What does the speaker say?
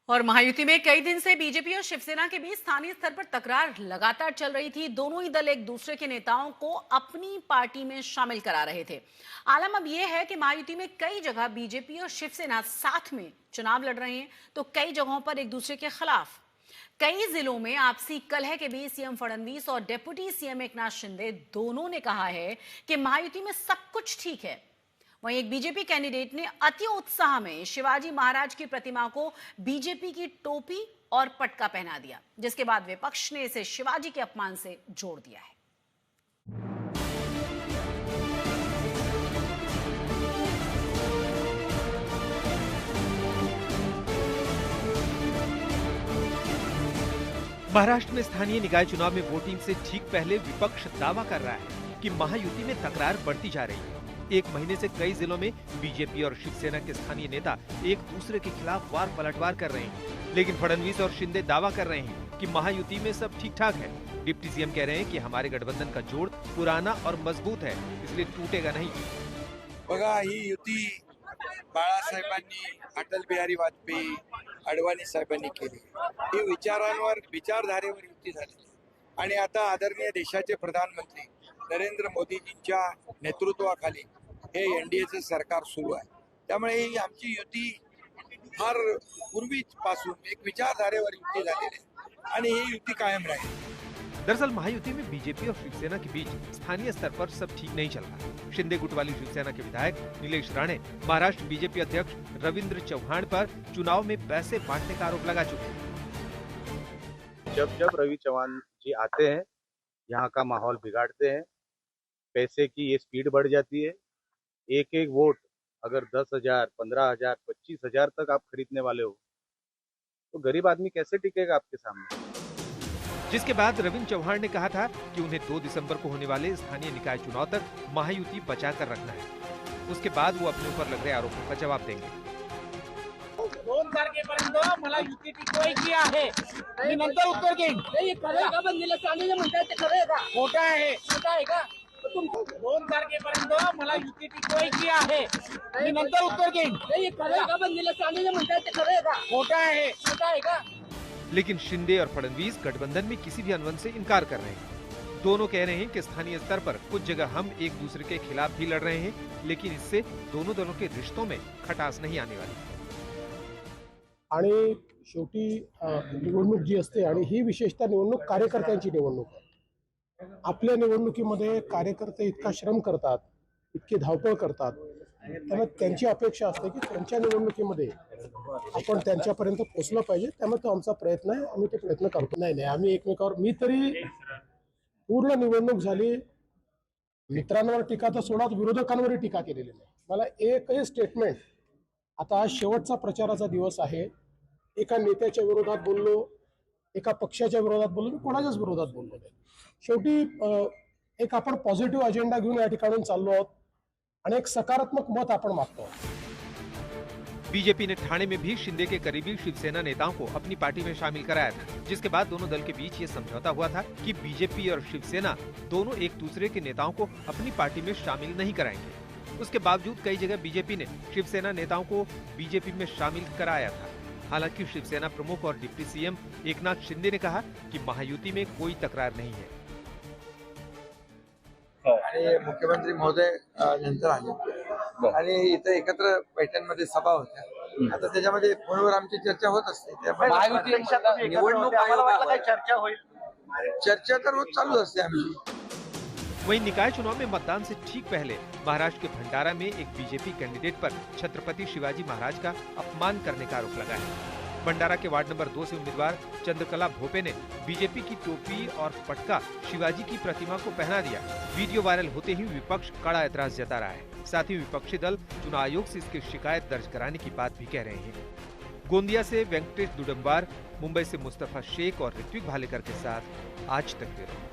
और महायुति में कई दिन से बीजेपी और शिवसेना के बीच स्थानीय स्तर पर तकरार लगातार चल रही थी। दोनों ही दल एक दूसरे के नेताओं को अपनी पार्टी में शामिल करा रहे थे। आलम अब यह है कि महायुति में कई जगह बीजेपी और शिवसेना साथ में चुनाव लड़ रहे हैं, तो कई जगहों पर एक दूसरे के खिलाफ। कई जिलों में आपसी कलह के बीच सीएम फडणवीस और डिप्टी सीएम एकनाथ शिंदे दोनों ने कहा है कि महायुति में सब कुछ ठीक है। वहीं एक बीजेपी कैंडिडेट ने अति उत्साह में शिवाजी महाराज की प्रतिमा को बीजेपी की टोपी और पटका पहना दिया, जिसके बाद विपक्ष ने इसे शिवाजी के अपमान से जोड़ दिया है। महाराष्ट्र में स्थानीय निकाय चुनाव में वोटिंग से ठीक पहले विपक्ष दावा कर रहा है कि महायुति में तकरार बढ़ती जा रही है। एक महीने से कई जिलों में बीजेपी और शिवसेना के स्थानीय नेता एक दूसरे के खिलाफ वार पलटवार कर रहे हैं, लेकिन फडणवीस और शिंदे दावा कर रहे हैं कि महायुति में सब ठीक ठाक है। डिप्टी सीएम कह रहे हैं कि हमारे गठबंधन का जोड़ पुराना और मजबूत है, इसलिए टूटेगा नहीं। बघा, ही युती बाळासाहेबांनी, अटल बिहारी वाजपेयी, अडवाणी साहेबांनी केली। ही विचारधारेवर युती झाली आणि आता आदरणीय देशाचे प्रधानमंत्री नरेंद्र मोदीजींच्या नेतृत्वाखाली हे एनडीएचं सरकार सुरू आहे। त्यामुळे ही आमची युती फार पूर्वीपासून एक विचारधारेवर युती झालेली आहे आणि ही युती कायम राहील। दरअसल महायुति में बीजेपी और शिवसेना के बीच स्थानीय स्तर पर सब ठीक नहीं चल रहा। शिंदे गुट वाली शिवसेना के विधायक नीलेश राणे महाराष्ट्र बीजेपी अध्यक्ष रविंद्र चौहान पर चुनाव में पैसे बांटने का आरोप लगा चुके हैं। जब रवि चौहान जी आते हैं, यहाँ का माहौल बिगाड़ते हैं, पैसे की ये स्पीड बढ़ जाती है। एक एक वोट अगर 10,000, 15,000, 25,000 तक आप खरीदने वाले हो, तो गरीब आदमी कैसे टिकेगा आपके सामने। जिसके बाद रविंद्र चौहान ने कहा था कि उन्हें 2 दिसंबर को होने वाले स्थानीय निकाय चुनाव तक महायुति बचा कर रखना है। उसके बाद वो अपने ऊपर लग रहे आरोपों का जवाब देंगे। 2 तारखेपर्यंत मला युती टिकवायची आहे, मी नंतर उत्तर घेईन। हे खरं का? बंदीला चालले म्हणतात ते खरं आहे का? खोटं आहे, खोटं आहे का? 2 तारखेपर्यंत मला युती टिकवायची आहे, मी नंतर उत्तर घेईन। हे खरं का? बंदीला चालले म्हणतात ते खरं आहे का? खोटं आहे, खोटं आहे का? लेकिन शिंदे और फडणवीस गठबंधन में किसी भी अनबन से इनकार कर रहे हैं। दोनों कह रहे हैं कि स्थानीय स्तर पर कुछ जगह हम एक दूसरे के खिलाफ भी लड़ रहे हैं, लेकिन इससे दोनों दलों के रिश्तों में खटास नहीं आने वाली। आणि शेवटी निवडणूक जी असते आणि ही विशेषतः निवडणूक कार्यकर्त्यांची निवडणूक आहे। आपल्या निवडणुकीमध्ये कार्यकर्ते इतका श्रम करतात, इतकी धावपळ करतात, त्यामुळे त्यांची अपेक्षा असते की त्यांच्या निवडणुकीमध्ये आपण त्यांच्यापर्यंत पोहोचलं पाहिजे। त्यामुळे तो आमचा प्रयत्न आहे, आम्ही ते प्रयत्न करतो। नाही आम्ही एकमेकावर, मी तरी पूर्ण निवडणूक झाली, मित्रांवर टीका तर सोडाच, विरोधकांवरही टीका केलेली नाही। मला एकही स्टेटमेंट, आता आज शेवटचा प्रचाराचा दिवस आहे, एका नेत्याच्या विरोधात बोललो, एका पक्षाच्या विरोधात बोललो, मी कोणाच्याच विरोधात बोललो नाही। शेवटी एक आपण पॉझिटिव्ह अजेंडा घेऊन या ठिकाणून चाललो आहोत आणि एक सकारात्मक मत आपण मागतो। बीजेपी ने ठाणे में भी शिंदे के करीबी शिवसेना नेताओं को अपनी पार्टी में शामिल कराया था, जिसके बाद दोनों दल के बीच ये समझौता हुआ था कि बीजेपी और शिवसेना दोनों एक दूसरे के नेताओं को अपनी पार्टी में शामिल नहीं कराएंगे। उसके बावजूद कई जगह बीजेपी ने शिवसेना नेताओं को बीजेपी में शामिल कराया था। हालांकि शिवसेना प्रमुख और डिप्टी सीएम एकनाथ शिंदे ने कहा कि महायुति में कोई तकरार नहीं है। आणि मुख्यमंत्री महोदय नंतर आले आणि इथे एकत्र पैठणमध्ये सभा होत्या। आता त्याच्यामध्ये फोनवर आमची चर्चा होत असते। निवडणूक आयोगावर चर्चा होईल, चर्चा तर रोज चालू असते आमची। वहीं निकाय चुनाव में मतदान से ठीक पहले महाराष्ट्र के भंडारा में एक बीजेपी कैंडिडेट पर छत्रपति शिवाजी महाराज का अपमान करने का आरोप लगा है। भंडारा के वार्ड नंबर 2 से उम्मीदवार चंद्रकला भोपे ने बीजेपी की टोपी और पटका शिवाजी की प्रतिमा को पहना दिया। वीडियो वायरल होते ही विपक्ष कड़ा एतराज जता रहा है। साथ ही विपक्षी दल चुनाव आयोग से इसकी शिकायत दर्ज कराने की बात भी कह रहे हैं। गोंदिया से वेंकटेश दुडम्बार, मुंबई से मुस्तफा शेख और ऋत्विक भालेकर के साथ आज तक ब्यूरो।